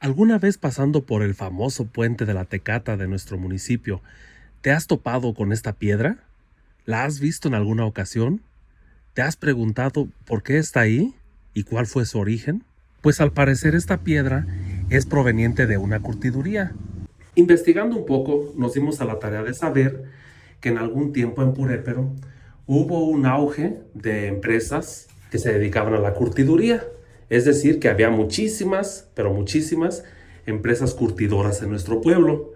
¿Alguna vez pasando por el famoso puente de la Tecata de nuestro municipio, te has topado con esta piedra? ¿La has visto en alguna ocasión? ¿Te has preguntado por qué está ahí y cuál fue su origen? Pues al parecer esta piedra es proveniente de una curtiduría. Investigando un poco, nos dimos a la tarea de saber que en algún tiempo en Purépero hubo un auge de empresas que se dedicaban a la curtiduría. Es decir, que había muchísimas, pero muchísimas empresas curtidoras en nuestro pueblo.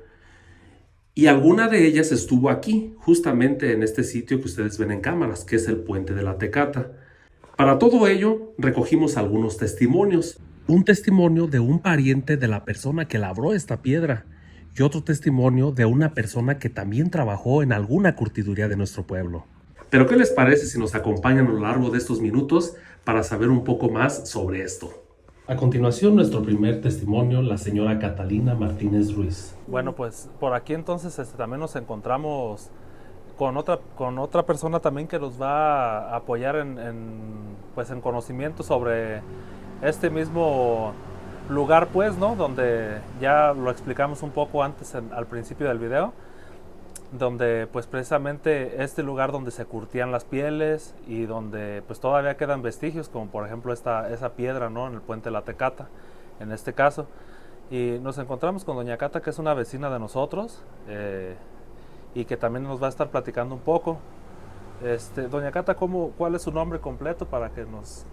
Y alguna de ellas estuvo aquí, justamente en este sitio que ustedes ven en cámaras, que es el Puente de la Tecata. Para todo ello, recogimos algunos testimonios. Un testimonio de un pariente de la persona que labró esta piedra y otro testimonio de una persona que también trabajó en alguna curtiduría de nuestro pueblo. Pero ¿qué les parece si nos acompañan a lo largo de estos minutos para saber un poco más sobre esto? A continuación, nuestro primer testimonio, la señora Catalina Martínez Ruiz. Bueno, pues por aquí entonces también nos encontramos con otra persona también que nos va a apoyar pues en conocimiento sobre este mismo lugar, pues, ¿no? Donde ya lo explicamos un poco antes al principio del video, donde pues precisamente este lugar donde se curtían las pieles y donde pues todavía quedan vestigios, como por ejemplo esa piedra, ¿no? En el puente de la Tecata, en este caso. Y nos encontramos con doña Cata, que es una vecina de nosotros, y que también nos va a estar platicando un poco. Doña Cata, ¿cuál es su nombre completo para que nos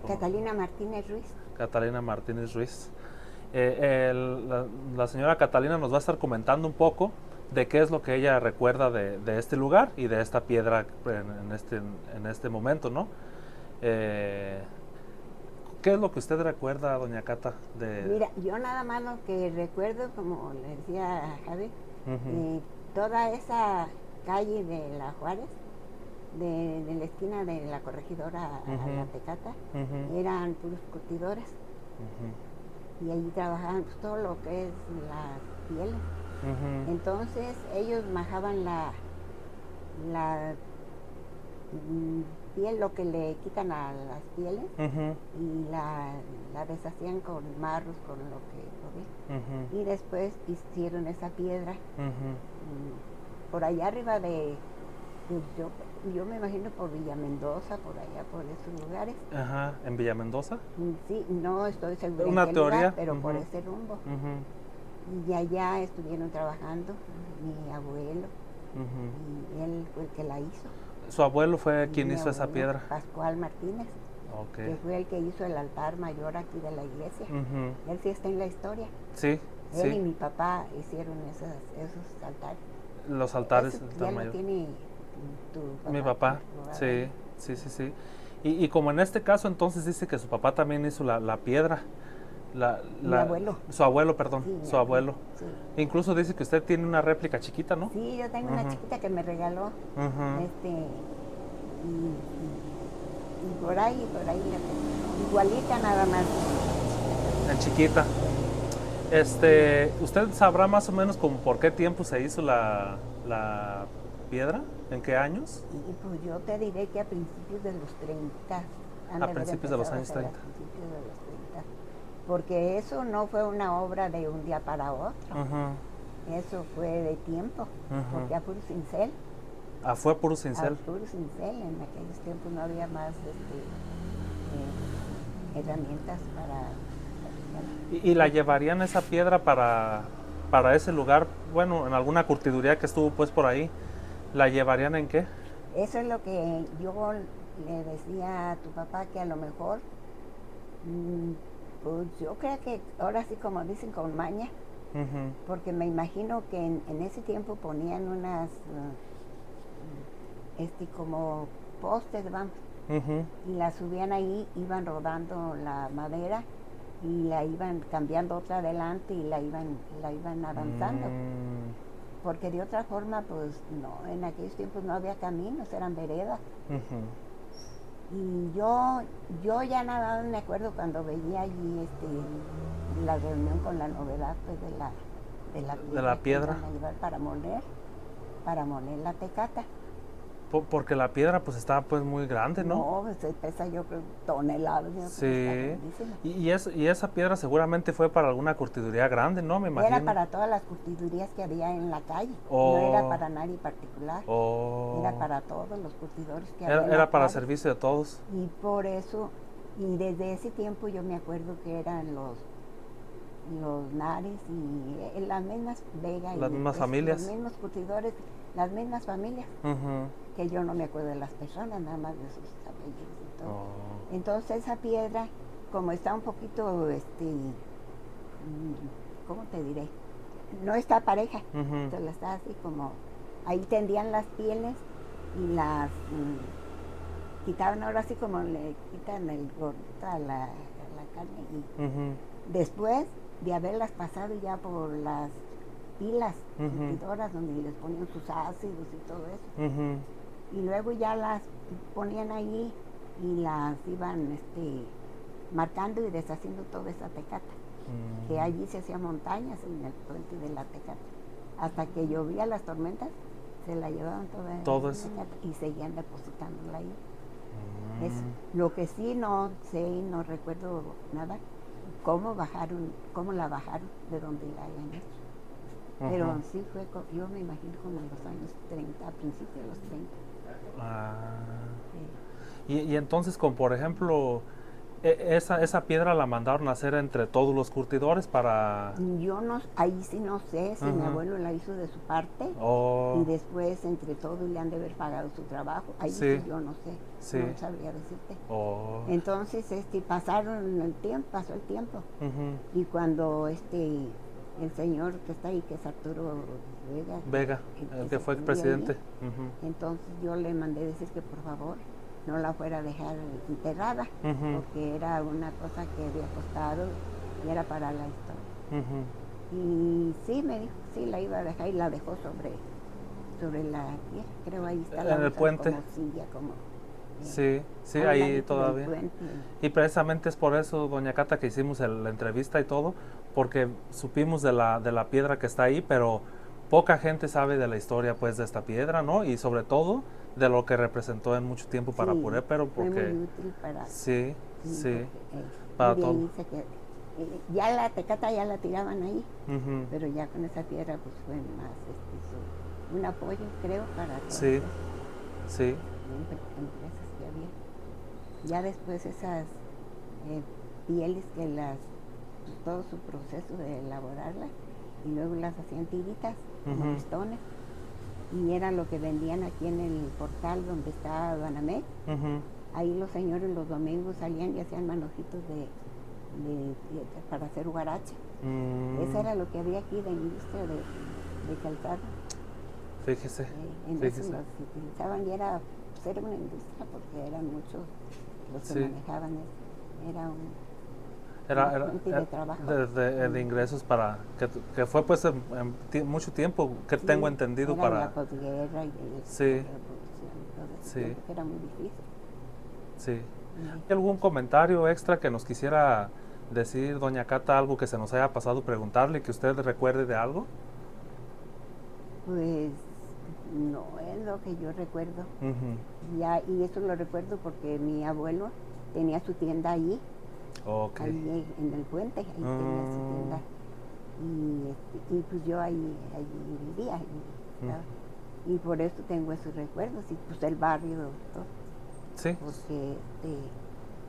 Catalina Martínez Ruiz. Catalina Martínez Ruiz. La señora Catalina nos va a estar comentando un poco de qué es lo que ella recuerda de este lugar y de esta piedra en este momento, ¿no? ¿Qué es lo que usted recuerda, doña Cata? Mira, yo nada más lo que recuerdo, como le decía a Javi, toda esa calle de la Juárez, de la esquina de la Corregidora a la Tecata, eran puros curtidores. Y allí trabajaban pues, todo lo que es las pieles. Entonces ellos majaban la piel, lo que le quitan a las pieles, y la deshacían con marros, con lo que podían. Y después hicieron esa piedra por allá arriba yo me imagino por Villa Mendoza, por allá, por esos lugares. Ajá, ¿en Villa Mendoza? Sí, no estoy segura una en qué teoría, lugar, pero por ese rumbo. Y allá estuvieron trabajando mi abuelo, y él fue el que la hizo. ¿Su abuelo fue quien hizo esa abuelo, piedra? Pascual Martínez, que fue el que hizo el altar mayor aquí de la iglesia. Él sí está en la historia. Sí, él y mi papá hicieron esos altares. Los altares Eso del ya altar lo mayor. tiene tu papá. Mi papá, sí. Y como en este caso entonces dice que su papá también hizo la piedra. Mi abuelo. Su abuelo, perdón, Sí, su abuelo. Sí. Incluso dice que usted tiene una réplica chiquita, ¿no? Sí, yo tengo una chiquita que me regaló. Y por ahí la tengo. Igualita nada más. En chiquita. ¿Usted sabrá más o menos como por qué tiempo se hizo la piedra? ¿En qué años? Y pues yo te diré que a principios de los 30. A principios de los años 30. A principios de los 30. Porque eso no fue una obra de un día para otro. Eso fue de tiempo. Porque a puro cincel. Fue puro cincel. A puro cincel. En aquellos tiempos no había más herramientas para... ¿Y la llevarían esa piedra para ese lugar? Bueno, en alguna curtiduría que estuvo pues por ahí. ¿La llevarían en qué? Eso es lo que yo le decía a tu papá, que a lo mejor, pues yo creo que ahora sí, como dicen, con maña, porque me imagino que en ese tiempo ponían unas, como postes, vamos, y la subían ahí, iban rodando la madera y la iban cambiando otra adelante y la iban avanzando. Porque de otra forma, pues no, en aquellos tiempos no había caminos, eran veredas. Y yo ya nada me acuerdo cuando veía allí la reunión con la novedad pues, de la piedra piedra. que iban a llevar para moler la Tecata. Porque la piedra pues está pues muy grande, ¿no? No, pues, pesa yo creo toneladas. Yo creo que está Sí. grandísima. Y esa piedra seguramente fue para alguna curtiduría grande, ¿no? Me imagino. Era para todas las curtidurías que había en la calle. Oh. No era para nadie particular. Oh. Era para todos los curtidores que había en la Era para calle. servicio de todos. Y por eso, y desde ese tiempo yo me acuerdo que eran los Nares y las mismas Vega. Las mismas familias. Los mismos curtidores, las mismas familias. Ujú. Que yo no me acuerdo de las personas, nada más de sus apellidos y todo. Oh. Entonces esa piedra, como está un poquito, ¿cómo te diré? No está pareja, Ujú. entonces está así como, ahí tendían las pieles y las quitaban ahora así como le quitan el gordito a la carne y Ujú. después de haberlas pasado ya por las pilas Ujú. surtidoras donde les ponían sus ácidos y todo eso. Ujú. Y luego ya las ponían allí y las iban marcando y deshaciendo toda esa tecata. Mm. Que allí se hacían montañas en el puente de la tecata. Hasta que llovía las tormentas, se la llevaban toda Todo la eso. tecata y seguían depositándola ahí. Mm. Es lo que sí no sé y no recuerdo nada, cómo la bajaron de donde la hayan hecho. Pero Ujú. sí fue, yo me imagino como en los años 30, a principios de los 30. Ah. Sí. Y entonces, con por ejemplo, esa piedra la mandaron a hacer entre todos los curtidores para... Yo no, ahí sí no sé si mi Ajá. abuelo la hizo de su parte Oh. y después entre todos le han de haber pagado su trabajo. Ahí Sí. sí yo no sé, Sí. no sabría decirte. Oh. Entonces pasaron el tiempo, pasó el tiempo Ujú. y cuando el señor que está ahí, que es Arturo Vega, Vega, el que se fue murió presidente. ahí, Ujú. entonces yo le mandé decir que por favor no la fuera a dejar enterrada, Ujú. porque era una cosa que había costado y era para la historia. Ujú. Y sí, me dijo, sí, la iba a dejar y la dejó sobre la tierra, creo ahí está. En La el usan puente. como silla, como... Sí, sí, al ahí ladito del todavía. puente. Y precisamente es por eso, doña Cata, que hicimos la entrevista y todo, porque supimos de la piedra que está ahí, pero poca gente sabe de la historia pues de esta piedra, ¿no? Y sobre todo de lo que representó en mucho tiempo para Sí, Purépero, fue porque muy útil para... sí, sí, porque, para y de todo. ahí ya la tecata ya la tiraban ahí, Ujú. pero ya con esa piedra pues fue más un apoyo, creo, para todas Sí, esas sí. empresas que había. Ya después esas pieles todo su proceso de elaborarlas y luego las hacían tiritas como Ujú. listones y era lo que vendían aquí en el portal donde está Banamex. Ujú. Ahí los señores los domingos salían y hacían manojitos para hacer huarache. Mm. Eso era lo que había aquí de industria de calzado. Fíjese, En eso fíjese. los utilizaban y era una industria porque eran muchos los que Sí. manejaban eso. Era Era fuente de trabajo. de ingresos para que fue pues mucho tiempo que Sí, tengo entendido era para la posguerra y Sí. la revolución y todo ese Sí. tiempo, que era muy difícil. sí. Y, ¿Hay algún comentario extra que nos quisiera decir, doña Cata, algo que se nos haya pasado preguntarle, que usted recuerde de algo? Pues no es lo que yo recuerdo. Ujú. Y eso lo recuerdo porque mi abuelo tenía su tienda allí, Ok. ahí en el puente, ahí tenía su tienda. Y pues yo ahí vivía, ahí estaba. Y por eso tengo esos recuerdos, y pues el barrio, todo, Sí. porque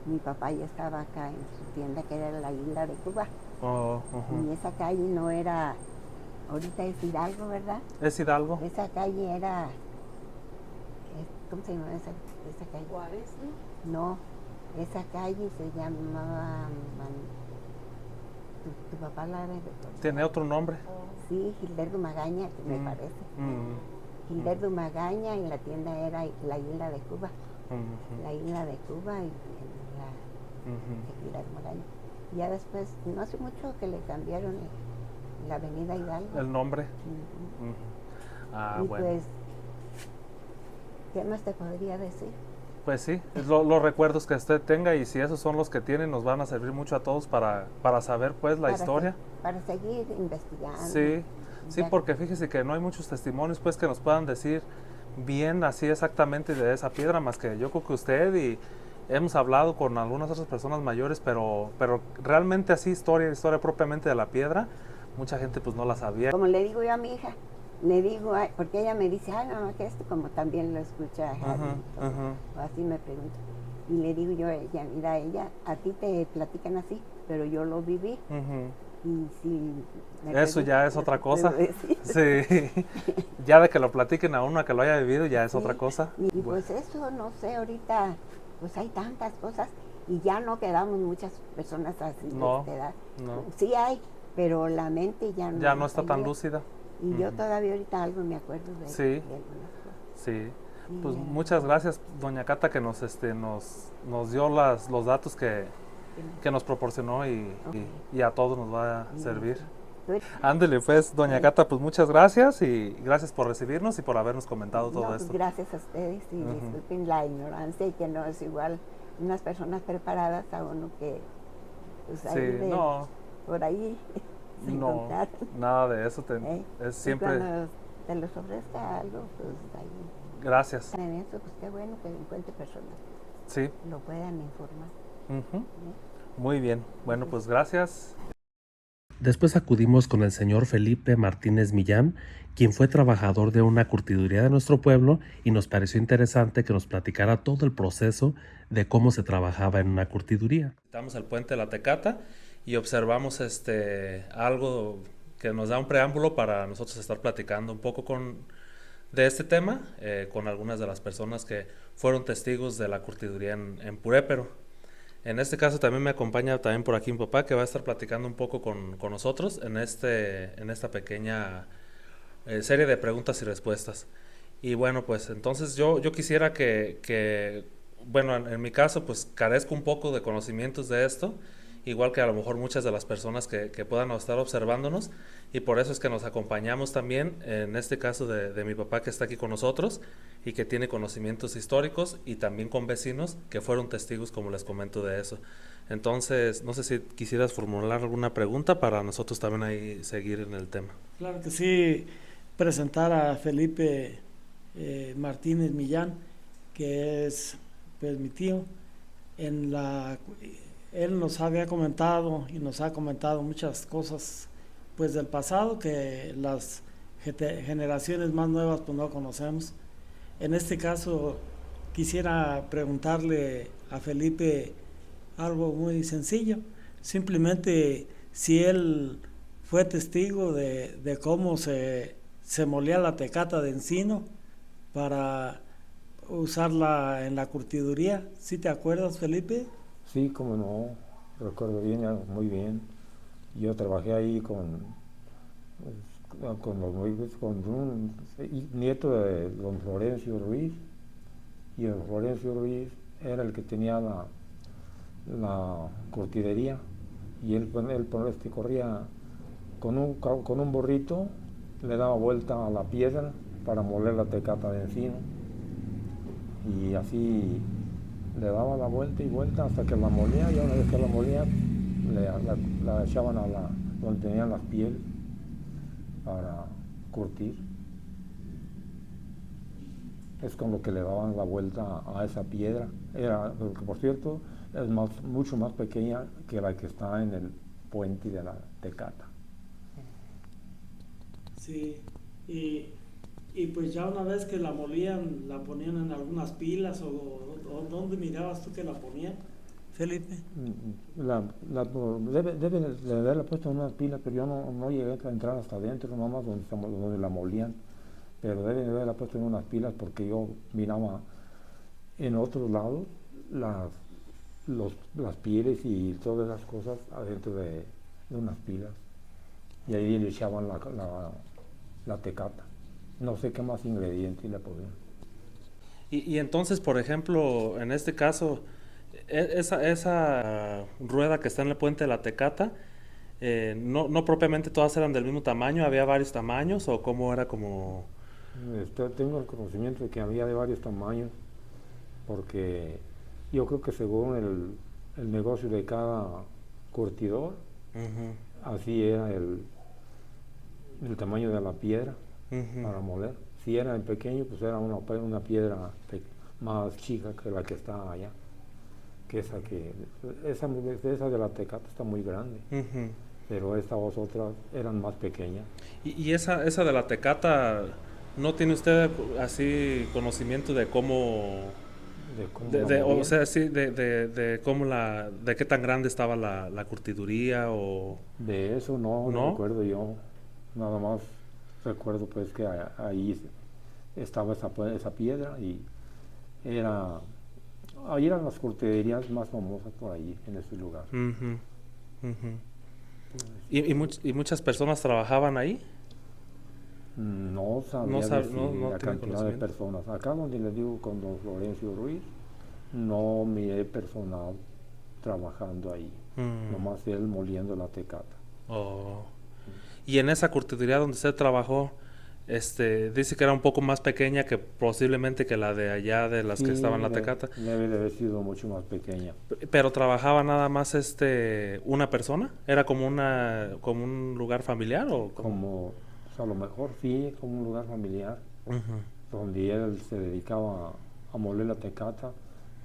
mi papá ya estaba acá en su tienda, que era la isla de Cuba. Oh, ujú. Y esa calle no era, ahorita es Hidalgo, ¿verdad? ¿Es Hidalgo? Esa calle era, ¿cómo se llama esa calle? Juárez, ¿no? No, esa calle se llamaba, tu papá la debe recordar. ¿Tiene otro nombre? Sí, Gilberto Magaña, que me Mm. parece. Mm. Gilberto Magaña, y la tienda era la isla de Cuba. Ujú. La isla de Cuba y la Ujú. de Gilberto Magaña. Ya después, no hace mucho que le cambiaron la avenida Hidalgo. ¿El nombre? Ujú. Ujú. Ah, Y bueno. pues, ¿qué más te podría decir? Pues sí, es los recuerdos que usted tenga, y si esos son los que tienen, nos van a servir mucho a todos para saber pues la Para historia. para seguir investigando. Sí, sí, Ya- porque fíjese que no hay muchos testimonios pues que nos puedan decir bien así exactamente de esa piedra, más que yo creo que usted y hemos hablado con algunas otras personas mayores, pero realmente así historia propiamente de la piedra, mucha gente pues no la sabía. Como le digo yo a mi hija, le digo, porque ella me dice, ay mamá, que esto como también lo escucha Javi, o así me pregunta. Y le digo yo a ella, mira, a ti te platican así, pero yo lo viví. Y si eso ya es otra cosa. Sí, ya de que lo platiquen a uno, a que lo haya vivido, ya es otra cosa. Y pues eso, no sé, ahorita pues hay tantas cosas y ya no quedamos muchas personas así de esta edad. No. Sí hay, pero la mente ya no está tan lúcida. Y yo todavía ahorita algo me acuerdo de algunas cosas. Sí. Pues muchas gracias, doña Cata, que nos dio los datos que nos proporcionó y a todos nos va a servir. Ándele pues, doña Cata, pues muchas gracias y gracias por recibirnos y por habernos comentado todo esto. Gracias a ustedes y disculpen la ignorancia y que no es igual unas personas preparadas a uno que pues ahí por ahí se encontraron. Nada de eso, es siempre... Cuando te les ofrezca algo, pues ahí... Gracias. En eso, pues qué bueno que encuentre personas que lo puedan informar. Muy bien, bueno pues gracias. Después acudimos con el señor Felipe Martínez Millán, quien fue trabajador de una curtiduría de nuestro pueblo y nos pareció interesante que nos platicara todo el proceso de cómo se trabajaba en una curtiduría. Estamos al puente de la Tecata y observamos algo que nos da un preámbulo para nosotros estar platicando un poco de este tema con algunas de las personas que fueron testigos de la curtiduría en Purépero. En este caso también me acompaña también por aquí mi papá, que va a estar platicando un poco con nosotros en esta pequeña serie de preguntas y respuestas. Y bueno, pues entonces yo quisiera bueno, en mi caso pues carezco un poco de conocimientos de esto, igual que a lo mejor muchas de las personas que puedan estar observándonos, y por eso es que nos acompañamos también, en este caso de mi papá que está aquí con nosotros y que tiene conocimientos históricos y también con vecinos que fueron testigos, como les comento, de eso. Entonces, no sé si quisieras formular alguna pregunta para nosotros también ahí seguir en el tema. Claro que sí, presentar a Felipe Martínez Millán, que es pues mi tío. Él nos había comentado y nos ha comentado muchas cosas pues del pasado que las generaciones más nuevas pues no conocemos. En este caso quisiera preguntarle a Felipe algo muy sencillo, simplemente si él fue testigo de cómo se molía la tecata de encino para usarla en la curtiduría. ¿Sí te acuerdas, Felipe? Sí, como no, recuerdo bien, muy bien. Yo trabajé ahí con un nieto de don Florencio Ruiz, y don Florencio Ruiz era el que tenía la curtidería, y él corría con un burrito, le daba vuelta a la piedra para moler la tecata de encino, y así le daba la vuelta y vuelta hasta que la molía, y una vez que la molía la echaban donde tenían las pieles para curtir. Es con lo que le daban la vuelta a esa piedra. Que por cierto es mucho más pequeña que la que está en el puente de la Tecata. Sí, y pues ya una vez que la molían, la ponían en algunas pilas o ¿dónde mirabas tú que la ponían, Felipe? Debe de haberla puesto en unas pilas, pero yo no llegué a entrar hasta adentro, nomás donde la molían, pero debe de haberla puesto en unas pilas porque yo miraba en otros lados las pieles y todas esas cosas adentro de unas pilas, y ahí le echaban la tecata. No sé qué más ingredientes le ponían. Y entonces, por ejemplo, en este caso, esa rueda que está en el puente de la Tecata, no propiamente todas eran del mismo tamaño, ¿había varios tamaños o cómo era como...? Tengo el conocimiento de que había de varios tamaños, porque yo creo que según el negocio de cada curtidor, así era el tamaño de la piedra para moler. Si era en pequeño, pues era una piedra más chica que la que está allá. Que esa de la Tecata está muy grande, Ujú. pero estas otras eran más pequeñas. Y esa de la Tecata, ¿no tiene usted así conocimiento de cómo, De cómo la o movían. sea, sí, de cómo de qué tan grande estaba la curtiduría o De eso no no? recuerdo yo. Nada más recuerdo pues que ahí estaba esa piedra y era ahí eran las curtidurías más famosas por ahí en ese lugar. Ujú, ujú. Pues, Y muchas personas trabajaban ahí? no No, sabía no la tiene cantidad de conocimiento. personas. Acá donde les digo con don Florencio Ruiz, no miré personal trabajando ahí. Mm. Nomás él moliendo la tecata. Oh. Y en esa curtiduría donde usted trabajó, dice que era un poco más pequeña que posiblemente que la de allá de las que estaban Sí, en la Tecata. debe de haber sido mucho más pequeña. Pero trabajaba nada más una persona, era como un lugar familiar o como. Como, pues a lo mejor sí, como un lugar familiar, Ujú, donde él se dedicaba a moler la tecata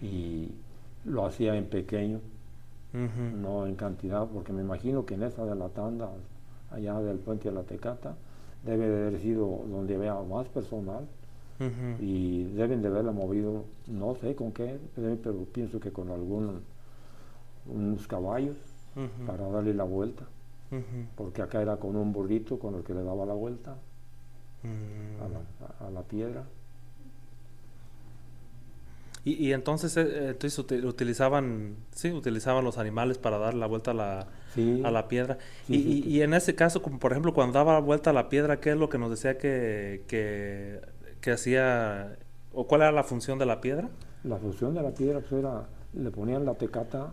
y lo hacía en pequeño, ujú, no en cantidad, porque me imagino que en esa de la tanda, allá del puente de la tecata, debe de haber sido donde había más personal ujú, y deben de haberla movido, no sé con qué, pero pienso que con unos caballos ujú, para darle la vuelta, ujú, porque acá era con un burrito con el que le daba la vuelta mm. a la piedra. Y entonces, utilizaban los animales para dar la vuelta a Sí, la piedra. sí, sí, Y en ese caso, como por ejemplo, cuando daba vuelta a la piedra, ¿qué es lo que nos decía que hacía, o cuál era la función de la piedra? la función de la piedra pues era, le ponían la tecata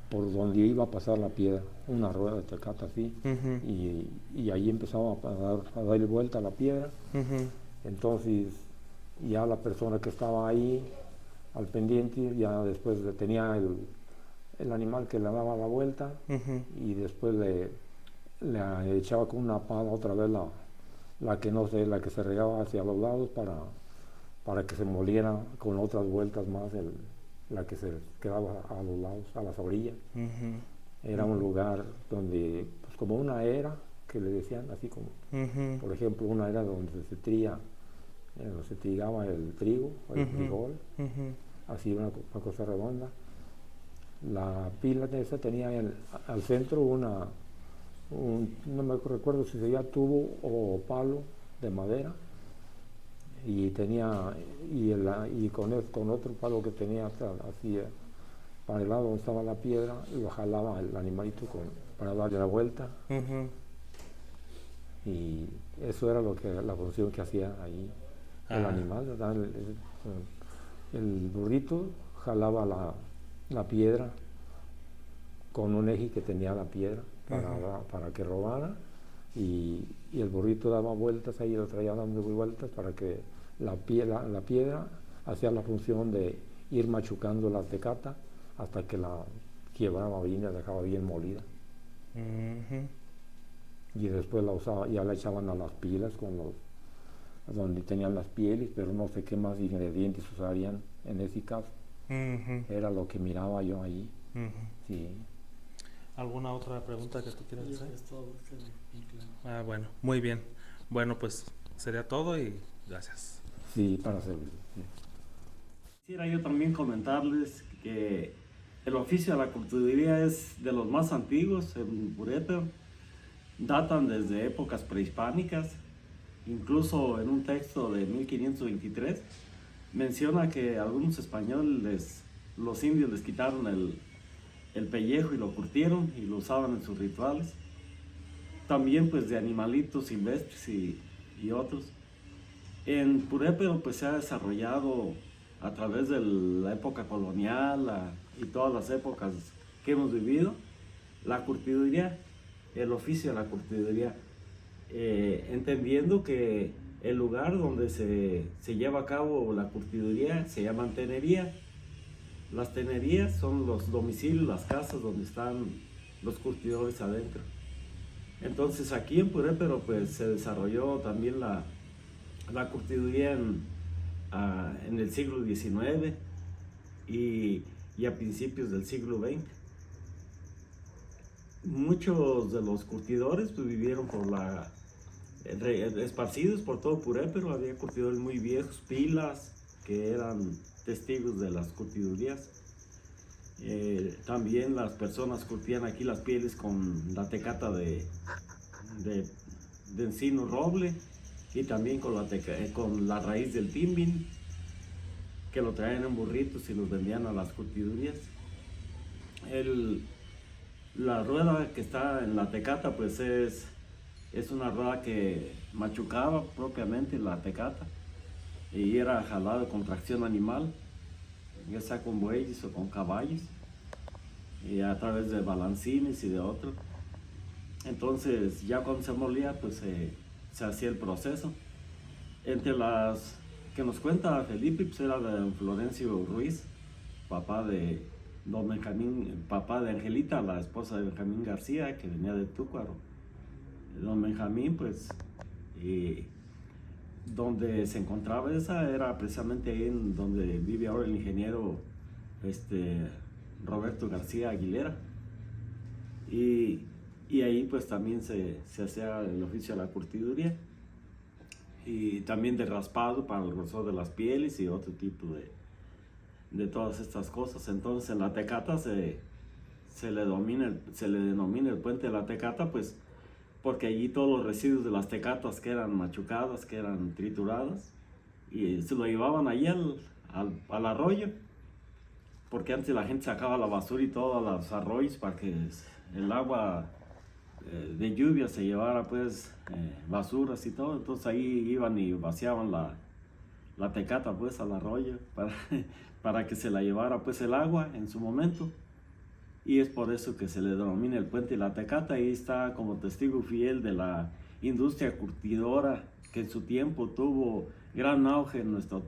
por donde iba a pasar la piedra, una rueda de tecata así, Ujú, y ahí empezaba a darle vuelta a la piedra. ujú, Entonces ya la persona que estaba ahí al pendiente, ya después tenía el animal que le daba la vuelta ujú, y después le echaba con una pala otra vez la que no sé, la que se regaba hacia los lados para que se moliera con otras vueltas más la que se quedaba a los lados, a las orillas. ujú, Era un lugar donde, pues como una era, que le decían así como, ujú, por ejemplo, una era donde se trigaba el trigo, el ujú, frijol, ujú, así una cosa redonda. La pila de esa tenía al centro no me recuerdo si sería tubo o palo de madera y con otro palo que tenía así para el lado donde estaba la piedra lo jalaba el animalito para darle la vuelta ujú. y eso era la función que hacía ahí el Ah, animal, ¿verdad? El burrito jalaba la piedra con un eje que tenía la piedra ujú, para que rodara y el burrito daba vueltas ahí, lo traía dando vueltas para que la piedra hacía la función de ir machucando la tecata hasta que la quebraba bien, la dejaba bien molida. ujú. Y después la usaba, ya la echaban a las pilas donde tenían las pieles, pero no sé qué más ingredientes usarían en ese caso. Ujú, Era lo que miraba yo ahí. ujú. Sí, ¿Alguna otra pregunta que tú quieras Yo hacer? creo que es todo, quedó muy claro. Ah, bueno, muy bien. Bueno, pues sería todo y gracias. sí, para servir. Sí. Quisiera yo también comentarles que el oficio de la curtiduría es de los más antiguos en Purépero. Datan desde épocas prehispánicas. Incluso en un texto de 1523 menciona que algunos españoles, los indios les quitaron el pellejo y lo curtieron y lo usaban en sus rituales. También pues de animalitos silvestres y otros. En Purépero pues se ha desarrollado a través de la época colonial y todas las épocas que hemos vivido, la curtiduría, el oficio de la curtiduría, entendiendo que el lugar donde se lleva a cabo la curtiduría se llama tenería. Las tenerías son los domicilios, las casas donde están los curtidores adentro. Entonces aquí en Purépero pues se desarrolló también la curtiduría en el siglo XIX y a principios del siglo XX. Muchos de los curtidores pues, vivieron esparcidos por todo Purépero. Había curtidores muy viejos, pilas, que eran testigos de las curtidurías. También las personas curtían aquí las pieles con la tecata de encino roble y también con la raíz del timbin, que lo traían en burritos y los vendían a las curtidurías. La rueda que está en la tecata pues es una rueda que machucaba propiamente la tecata y era jalada con tracción animal, ya sea con bueyes o con caballos, y a través de balancines y de otros. Entonces ya cuando se molía pues se hacía el proceso. Entre las que nos cuenta Felipe pues era de don Florencio Ruiz, papá de don Benjamín, papá de Angelita, la esposa de Benjamín García, que venía de Túcuaro. Don Benjamín pues donde se encontraba esa era precisamente ahí en donde vive ahora el ingeniero Roberto García Aguilera, y ahí pues también se hacía el oficio de la curtiduría y también de raspado para el grosor de las pieles y otro tipo de todas estas cosas. Entonces en la tecata se le denomina el puente de la tecata pues porque allí todos los residuos de las tecatas que eran machucadas, que eran trituradas, y se lo llevaban allí al arroyo, porque antes la gente sacaba la basura y todo a los arroyos para que el agua de lluvia se llevara pues basuras y todo. Entonces ahí iban y vaciaban la tecata pues al arroyo para que se la llevara pues el agua en su momento. Y es por eso que se le denomina el puente de la tecata. Ahí está como testigo fiel de la industria curtidora que en su tiempo tuvo gran auge en nuestro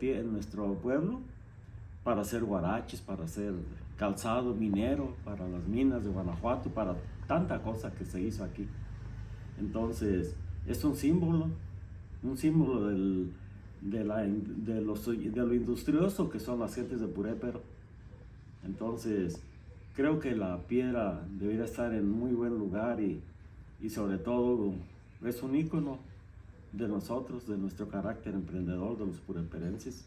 pueblo, para hacer guaraches, para hacer calzado minero, para las minas de Guanajuato, para tanta cosa que se hizo aquí. Entonces es un símbolo de lo industrioso que son las gentes de Purépero. Entonces creo que la piedra debería estar en muy buen lugar y sobre todo es un ícono de nosotros, de nuestro carácter emprendedor, de los pureperenses.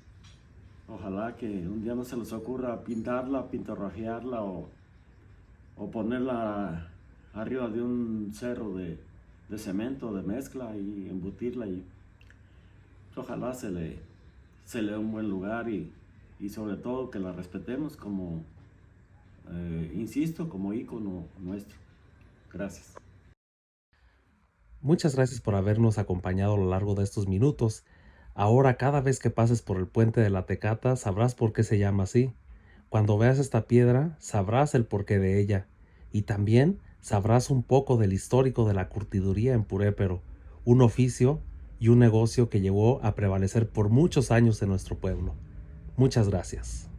Ojalá que un día no se les ocurra pintarla, pintorrajearla o ponerla arriba de un cerro de cemento, de mezcla y embutirla. Y ojalá se le dé un buen lugar y sobre todo que la respetemos como, insisto, como ícono nuestro. Gracias. Muchas gracias por habernos acompañado a lo largo de estos minutos. Ahora, cada vez que pases por el puente de la Tecata, sabrás por qué se llama así. Cuando veas esta piedra, sabrás el porqué de ella. Y también sabrás un poco del histórico de la curtiduría en Purépero, un oficio y un negocio que llegó a prevalecer por muchos años en nuestro pueblo. Muchas gracias.